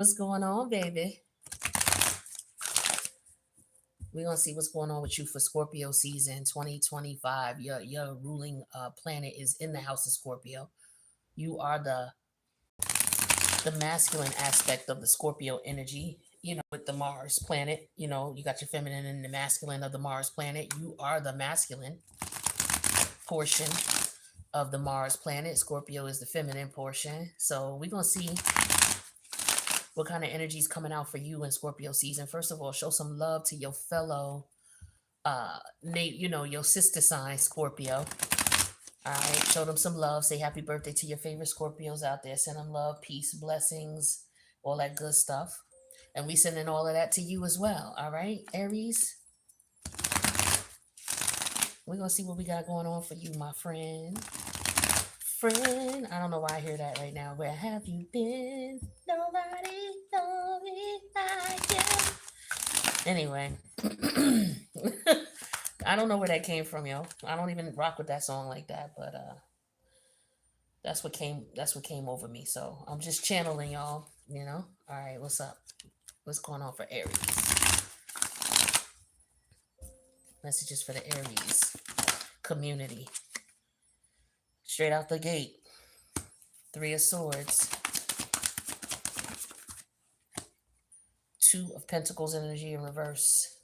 What's going on, baby? We're gonna see what's going on with you for Scorpio season 2025. Your ruling planet is in the house of Scorpio. You are the masculine aspect of the Scorpio energy, with the Mars planet. You got your feminine and the masculine of the Mars planet. You are the masculine portion of the Mars planet. Scorpio is the feminine portion. So we're gonna see what kind of energy is coming out for you in Scorpio season. First of all, show some love to your fellow Nate, your sister sign, Scorpio. All right, show them some love. Say happy birthday to your favorite Scorpios out there. Send them love, peace, blessings, all that good stuff. And we sending all of that to you as well. All right, Aries. We're gonna see what we got going on for you, my friend. Friend, I don't know why I hear that right now. Where have you been? Nobody told me like you. Anyway, I don't know where that came from, yo. I don't even rock with that song like that, but that's what came over me. So I'm just channeling y'all. All right, what's up? What's going on for Aries? Messages for the Aries community. Straight out the gate. 3 of Swords. 2 of Pentacles energy in reverse.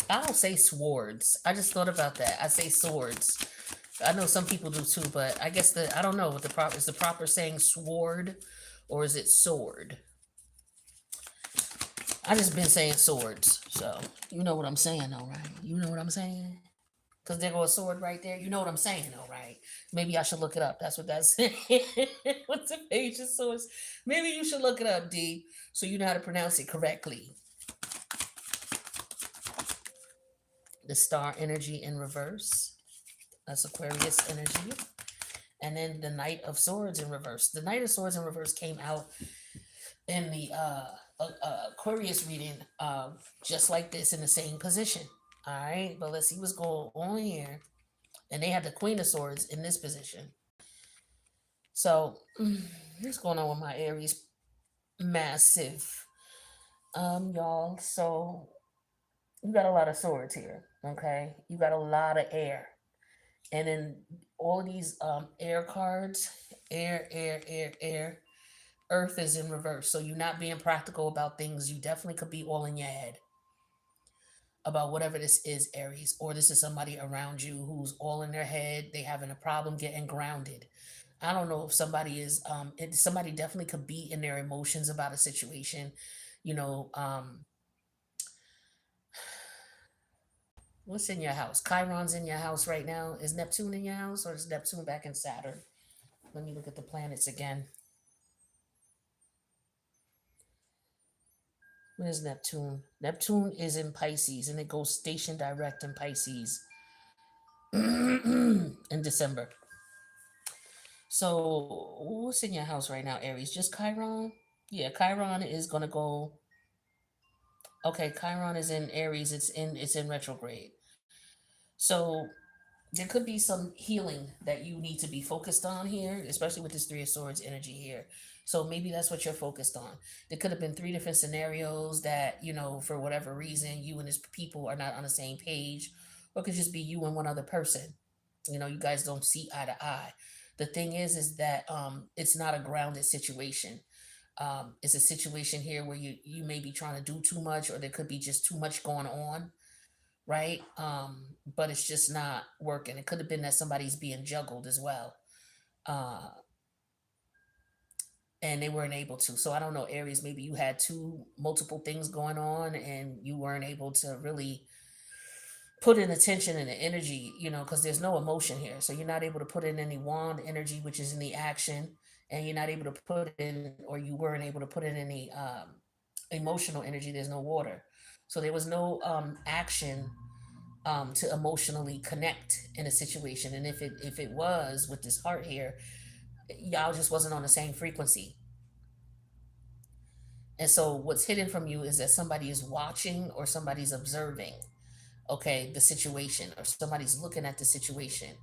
I don't say swords. I just thought about that. I say swords. I know some people do too, but I guess I don't know what is the proper saying sword or is it sword? I just been saying swords, so you know what I'm saying, all right? You know what I'm saying? Because there goes a sword right there. You know what I'm saying, all right? Maybe I should look it up. That's what that's saying. What's the page of swords? Maybe you should look it up, D, so you know how to pronounce it correctly. The star energy in reverse. That's Aquarius energy. And then the Knight of Swords in reverse. The Knight of Swords in reverse came out in the Aquarius reading just like this in the same position. All right, but let's see what's going on here. And they had the Queen of Swords in this position. So what's going on with my Aries massive y'all? So you got a lot of swords here, okay? You got a lot of air. And then all these air cards, air, earth is in reverse. So you're not being practical about things. You definitely could be all in your head about whatever this is, Aries, or this is somebody around you who's all in their head. They having a problem getting grounded. I don't know if somebody definitely could be in their emotions about a situation. You know, what's in your house? Chiron's in your house right now. Is Neptune in your house or is Neptune back in Saturn? Let me look at the planets again. Where's Neptune? Neptune is in Pisces and it goes station direct in Pisces in December. So what's in your house right now, Aries? Just Chiron? Yeah, Chiron is gonna go. Okay, Chiron is in Aries. It's in retrograde. So there could be some healing that you need to be focused on here, especially with this 3 of Swords energy here. So maybe that's what you're focused on. There could have been 3 different scenarios that, for whatever reason, you and this people are not on the same page, or it could just be you and one other person. You guys don't see eye to eye. The thing is that it's not a grounded situation. It's a situation here where you may be trying to do too much, or there could be just too much going on, right? But it's just not working. It could have been that somebody's being juggled as well, uh, and they weren't able to. So I don't know, Aries. Maybe you had multiple things going on, and you weren't able to really put in attention and the energy, because there's no emotion here. So you're not able to put in any wand energy, which is in the action, and you're not able to put in, or you weren't able to put in any emotional energy. There's no water. So there was no action to emotionally connect in a situation. And if it was with this heart here, y'all just wasn't on the same frequency. And so what's hidden from you is that somebody is watching or somebody's observing, okay, the situation, or somebody's looking at the situation.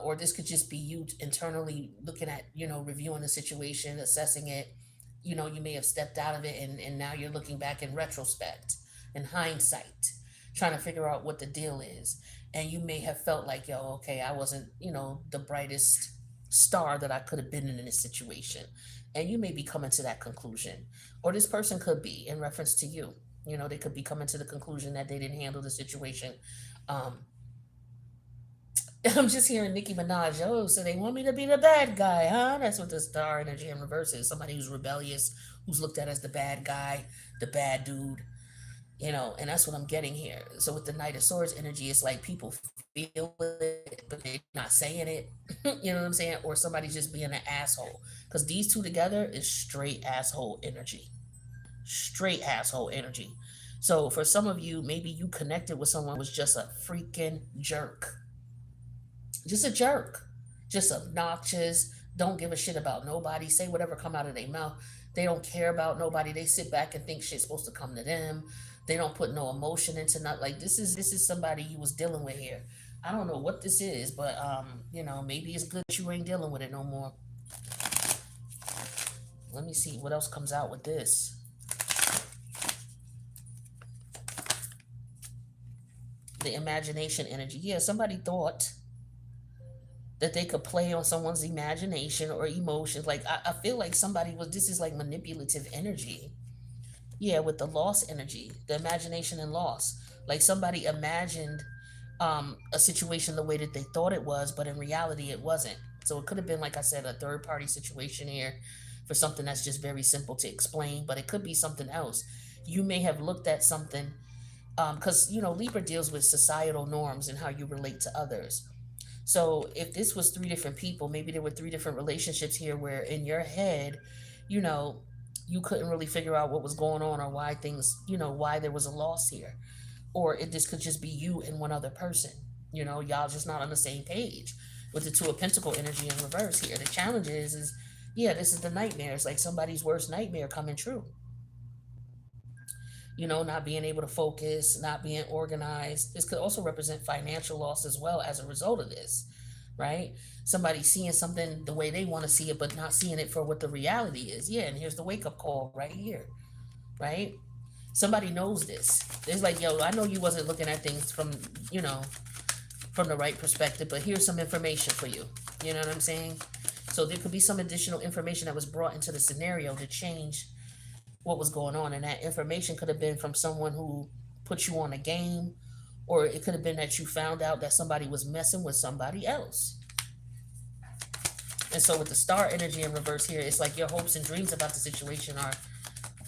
or this could just be you internally looking at, reviewing the situation, assessing it. You may have stepped out of it, and now you're looking back in retrospect, in hindsight, trying to figure out what the deal is. And you may have felt like, yo, okay, I wasn't, the brightest star that I could have been in this situation. And you may be coming to that conclusion. Or this person could be in reference to you. They could be coming to the conclusion that they didn't handle the situation. Um, I'm just hearing Nicki Minaj. Oh, so they want me to be the bad guy, huh? That's what the star energy in reverse is. Somebody who's rebellious, who's looked at as the bad guy, the bad dude, and that's what I'm getting here. So with the Knight of Swords energy, it's like people feel it, but they're not saying it. You know what I'm saying? Or somebody's just being an asshole. Because these two together is straight asshole energy. Straight asshole energy. So for some of you, maybe you connected with someone who was just a freaking jerk, just a jerk, just obnoxious, don't give a shit about nobody, say whatever come out of their mouth. They don't care about nobody. They sit back and think shit's supposed to come to them. They don't put no emotion into not like this is somebody you was dealing with here. I don't know what this is, but maybe it's good that you ain't dealing with it no more. Let me see what else comes out with this. The imagination energy. Yeah, somebody thought that they could play on someone's imagination or emotions. Like I feel like somebody was this is like manipulative energy. Yeah, with the loss energy, the imagination and loss. Like somebody imagined a situation the way that they thought it was, but in reality it wasn't. So it could have been, like I said, a third party situation here for something that's just very simple to explain, but it could be something else. You may have looked at something because Libra deals with societal norms and how you relate to others. So if this was three different people, maybe there were three different relationships here where in your head, you know, you couldn't really figure out what was going on or why things, why there was a loss here. Or this could just be you and one other person. Y'all just not on the same page. With the Two of Pentacle energy in reverse here. The challenge is yeah, this is the nightmare. It's like somebody's worst nightmare coming true. Not being able to focus, not being organized. This could also represent financial loss as well as a result of this, right? Somebody seeing something the way they want to see it, but not seeing it for what the reality is. Yeah, and here's the wake up call right here, right? Somebody knows this. It's like, yo, I know you wasn't looking at things you know, from the right perspective, but here's some information for you. You know what I'm saying? So there could be some additional information that was brought into the scenario to change what was going on, and that information could have been from someone who put you on a game, or it could have been that you found out that somebody was messing with somebody else. And so with the star energy in reverse here, it's like your hopes and dreams about the situation are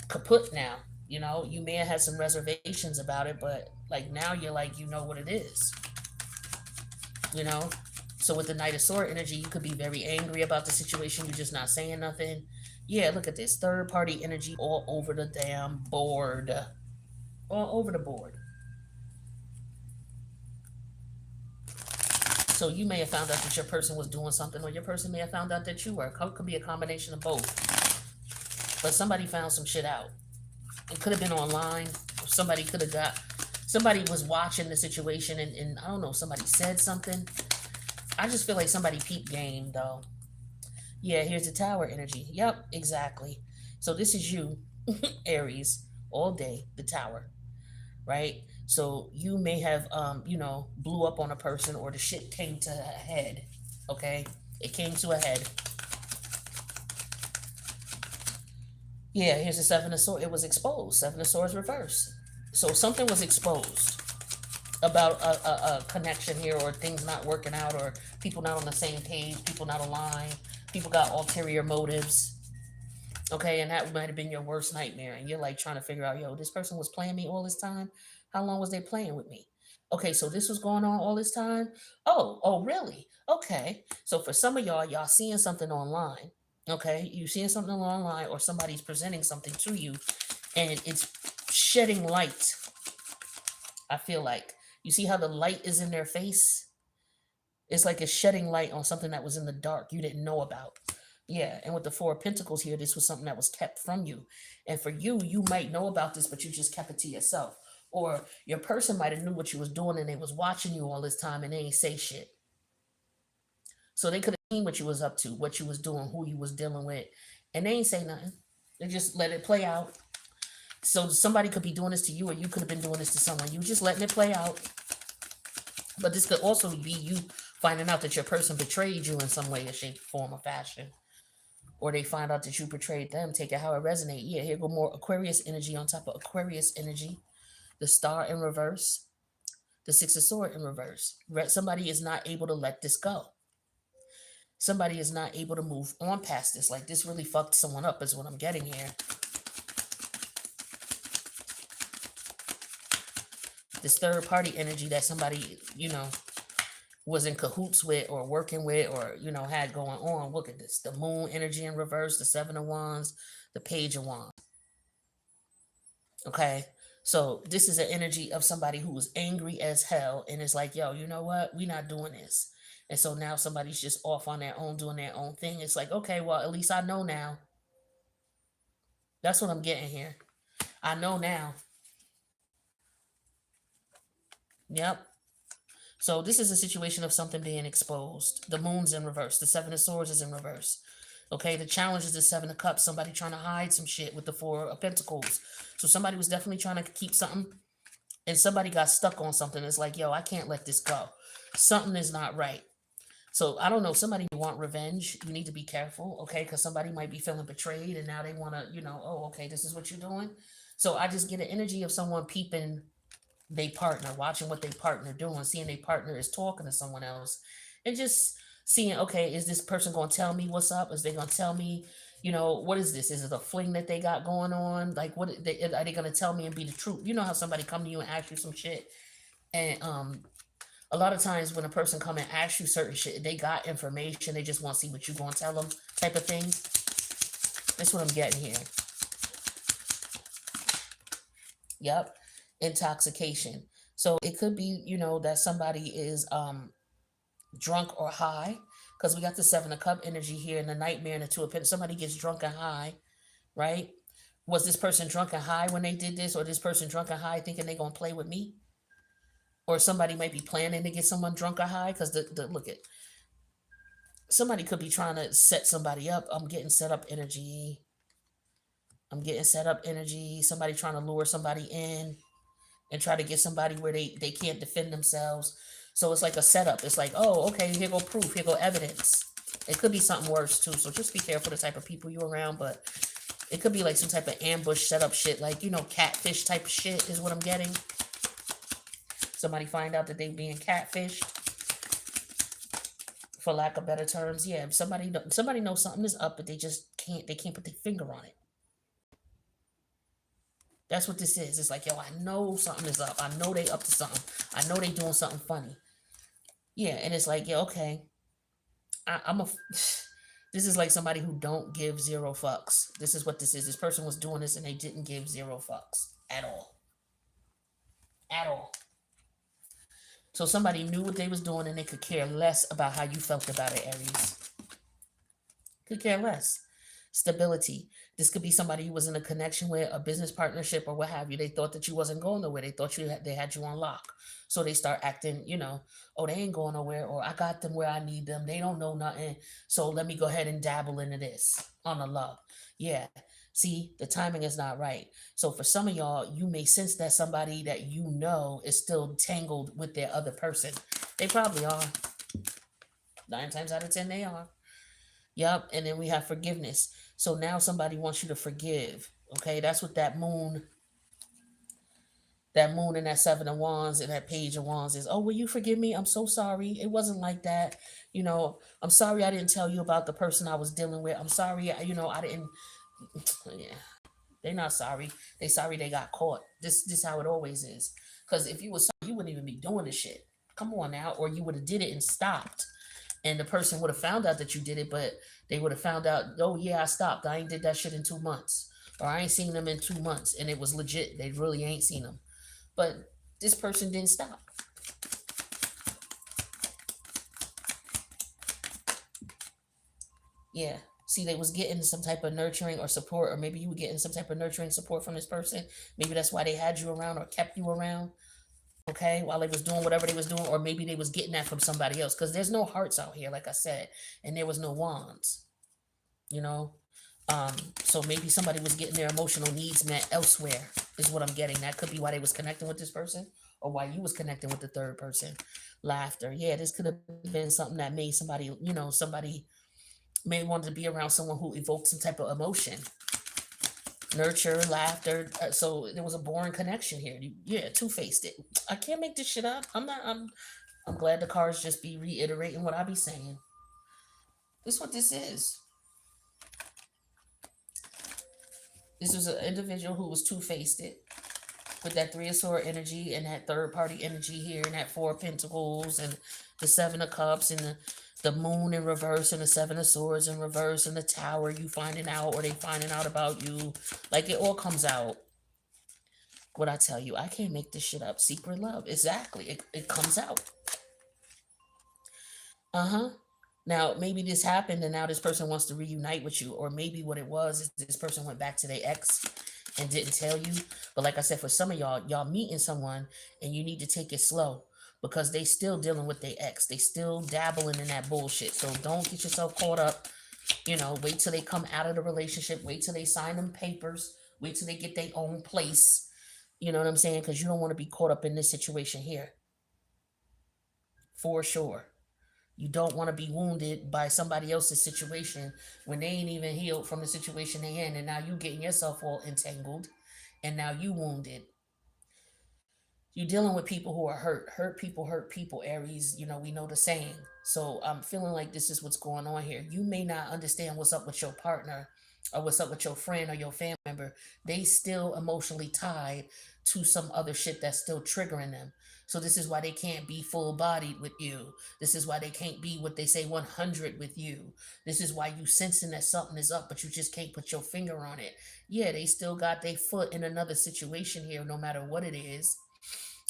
kaput now. You may have had some reservations about it, but like now you're like, you know what it is. you know so with the Knight of Sword energy, you could be very angry about the situation, you're just not saying nothing. Yeah, look at this third party energy all over the damn board, all over the board. So you may have found out that your person was doing something, or your person may have found out that you were. It could be a combination of both. But somebody found some shit out. It could have been online. Somebody could have got. Somebody was watching the situation, and I don't know. Somebody said something. I just feel like somebody peeped game though. Yeah, here's the Tower energy. Yep, exactly. So this is you, Aries, all day. The Tower, right? So you may have, blew up on a person, or the shit came to a head. Okay, it came to a head. Yeah, here's the Seven of Swords. It was exposed. Seven of Swords reverse. So something was exposed about a connection here, or things not working out, or people not on the same page, people not aligned, people got ulterior motives. Okay, and that might have been your worst nightmare, and you're like trying to figure out, yo, this person was playing me all this time. How long was they playing with me? Okay, so this was going on all this time. Oh, really? Okay, so for some of y'all seeing something online. Okay, you seeing something online, or somebody's presenting something to you, and it's shedding light. I feel like you see how the light is in their face. It's like it's shedding light on something that was in the dark you didn't know about. Yeah, and with the Four of Pentacles here, this was something that was kept from you. And for you, you might know about this, but you just kept it to yourself. Or your person might have knew what you was doing, and they was watching you all this time, and they ain't say shit. So they could have seen what you was up to, what you was doing, who you was dealing with, and they ain't say nothing. They just let it play out. So somebody could be doing this to you, or you could have been doing this to someone. You just letting it play out. But this could also be you finding out that your person betrayed you in some way, or shape, form, or fashion. Or they find out that you betrayed them. Take it how it resonate. Yeah, here go more Aquarius energy on top of Aquarius energy. The star in reverse. The six of sword in reverse. Somebody is not able to let this go. Somebody is not able to move on past this. Like, this really fucked someone up is what I'm getting here. This third party energy that somebody, was in cahoots with or working with or, had going on. Look at this. The moon energy in reverse, the seven of wands, the page of wands. Okay. So this is an energy of somebody who was angry as hell and is like, yo, you know what? We not doing this. And so now somebody's just off on their own, doing their own thing. It's like, okay, well, at least I know now. That's what I'm getting here. I know now. Yep. So this is a situation of something being exposed. The moon's in reverse. The seven of swords is in reverse. Okay, the challenge is the seven of cups. Somebody trying to hide some shit with the four of pentacles. So somebody was definitely trying to keep something, and somebody got stuck on something. It's like, yo, I can't let this go. Something is not right. So I don't know. Somebody want revenge. You need to be careful, okay? Because somebody might be feeling betrayed, and now they want to, oh, okay, this is what you're doing. So I just get an energy of someone peeping they partner, watching what they partner doing, seeing they partner is talking to someone else, and just seeing, okay, is this person going to tell me what's up? Is they going to tell me, what is this? Is it a fling that they got going on? Like, what are they going to tell me and be the truth? You know how somebody come to you and ask you some shit, and a lot of times when a person come and ask you certain shit, they got information. They just want to see what you going to tell them, type of thing. That's what I'm getting here. Yep. Intoxication. So it could be, that somebody is drunk or high, because we got the seven of cup energy here and the nightmare and the two of pentacles. Somebody gets drunk and high, right? Was this person drunk and high when they did this, or this person drunk and high thinking they're gonna play with me? Or somebody might be planning to get someone drunk or high, because the look at somebody could be trying to set somebody up. I'm getting set up energy. Somebody trying to lure somebody in and try to get somebody where they can't defend themselves. So it's like a setup. It's like, oh, okay, here go proof, here go evidence. It could be something worse too. So just be careful the type of people you're around. But it could be like some type of ambush setup shit, like, catfish type of shit is what I'm getting. Somebody find out that they being catfished, for lack of better terms. Yeah, somebody knows something is up, but they can't put their finger on it. That's what this is. It's like, yo, I know something is up. I know they up to something. I know they doing something funny. Yeah, and it's like, yeah, okay. This is like somebody who don't give zero fucks. This is what this is. This person was doing this and they didn't give zero fucks at all. At all. So somebody knew what they was doing and they could care less about how you felt about it, Aries. Could care less. Stability. This could be somebody you was in a connection with, a business partnership, or what have you. They thought that you wasn't going nowhere. They thought they had you on lock. So they start acting, oh, they ain't going nowhere, or I got them where I need them. They don't know nothing. So let me go ahead and dabble into this on the love. Yeah. See, the timing is not right. So for some of y'all, you may sense that somebody that you know is still tangled with their other person. They probably are. 9 times out of 10, they are. Yep. And then we have forgiveness. So now somebody wants you to forgive. Okay. That's what that moon and that seven of wands and that page of wands is. Oh, will you forgive me? I'm so sorry. It wasn't like that. I'm sorry I didn't tell you about the person I was dealing with. I'm sorry. I didn't. Yeah. They're not sorry. They sorry they got caught. This how it always is. Because if you were sorry, you wouldn't even be doing this shit. Come on now. Or you would have did it and stopped. And the person would have found out that you did it, but they would have found out, oh yeah, I stopped. I ain't did that shit in 2 months. Or I ain't seen them in 2 months. And it was legit. They really ain't seen them. But this person didn't stop. Yeah. See, they was getting some type of nurturing or support, or maybe you were getting some type of nurturing support from this person. Maybe that's why they had you around or kept you around. okay, while they was doing whatever they was doing, or maybe they was getting that from somebody else. Because there's no hearts out here, like I said, and there was no wands, you know. Um, so maybe somebody was getting their emotional needs met elsewhere, is what I'm getting. That could be why they was connecting with this person, or why you was connecting with the third person. Laughter, yeah, this could have been something that made somebody, somebody may want to be around someone who evokes some type of emotion, nurture, laughter. So there was a boring connection here. Yeah, two faced it. I can't make this shit up. I'm not. I'm glad the cards just be reiterating what I be saying. This is what this is. This was an individual who was two faced it, with that three of sword energy and that third party energy here, and that four of pentacles and the seven of cups and the moon in reverse and the seven of swords in reverse and the tower. You finding out, or they finding out about you. Like, it all comes out. What I tell you, I can't make this shit up. Secret love, exactly. It comes out. Uh-huh. Now, maybe this happened and now this person wants to reunite with you. Or maybe what it was is this person went back to their ex and didn't tell you. But like I said, for some of y'all meeting someone and you need to take it slow, because they still dealing with their ex. They still dabbling in that bullshit. So don't get yourself caught up. Wait till they come out of the relationship. Wait till they sign them papers. Wait till they get their own place. You know what I'm saying? Because you don't want to be caught up in this situation here. For sure. You don't want to be wounded by somebody else's situation when they ain't even healed from the situation they in, and now you getting yourself all entangled, and now you wounded. You're dealing with people who are hurt. Hurt people, Aries. We know the saying. So I'm feeling like this is what's going on here. You may not understand what's up with your partner or what's up with your friend or your family member. They still emotionally tied to some other shit that's still triggering them. So this is why they can't be full bodied with you. This is why they can't be what they say 100 with you. This is why you sensing that something is up, but you just can't put your finger on it. Yeah, they still got their foot in another situation here, no matter what it is.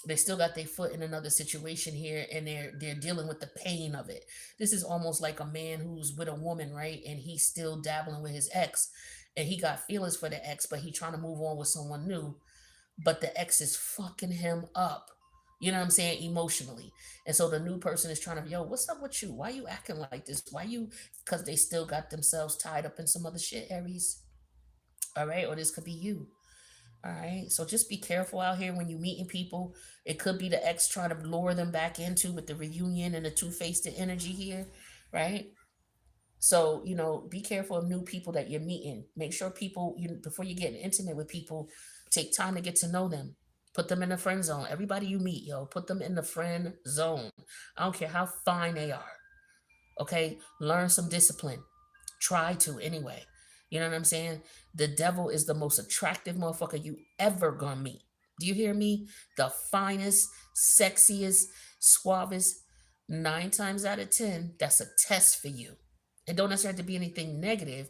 They still got their foot in another situation here, and they're dealing with the pain of it. This is almost like a man who's with a woman, right? And he's still dabbling with his ex, and he got feelings for the ex, but he trying to move on with someone new. But the ex is fucking him up. You know what I'm saying? Emotionally. And so the new person is trying to, yo, what's up with you? Why you acting like this? Why you? Because they still got themselves tied up in some other shit, Aries. All right? Or this could be you. All right. So just be careful out here when you're meeting people. It could be the ex trying to lure them back into with the reunion and the two-faced energy here, right? So, be careful of new people that you're meeting. Make sure people, before you get intimate with people, take time to get to know them. Put them in the friend zone. Everybody you meet, yo, put them in the friend zone. I don't care how fine they are. Okay? Learn some discipline. Try to anyway. You know what I'm saying? The devil is the most attractive motherfucker you ever gonna meet. Do you hear me? The finest, sexiest, suavest. 9 times out of 10, that's a test for you. It don't necessarily have to be anything negative,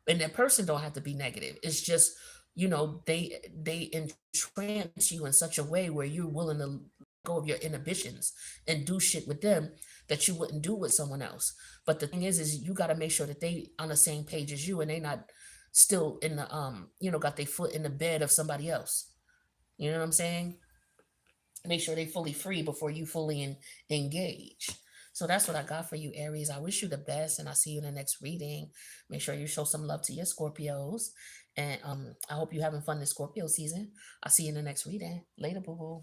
and that person don't have to be negative. It's just, they entrance you in such a way where you're willing to go of your inhibitions and do shit with them that you wouldn't do with someone else. But the thing is you got to make sure that they on the same page as you, and they not still in the got their foot in the bed of somebody else. You know what I'm saying? Make sure they fully free before you fully engage. So that's what I got for you, Aries. I wish you the best, and I'll see you in the next reading. Make sure you show some love to your Scorpios, and I hope you're having fun this Scorpio season. I'll see you in the next reading. Later, boo boo.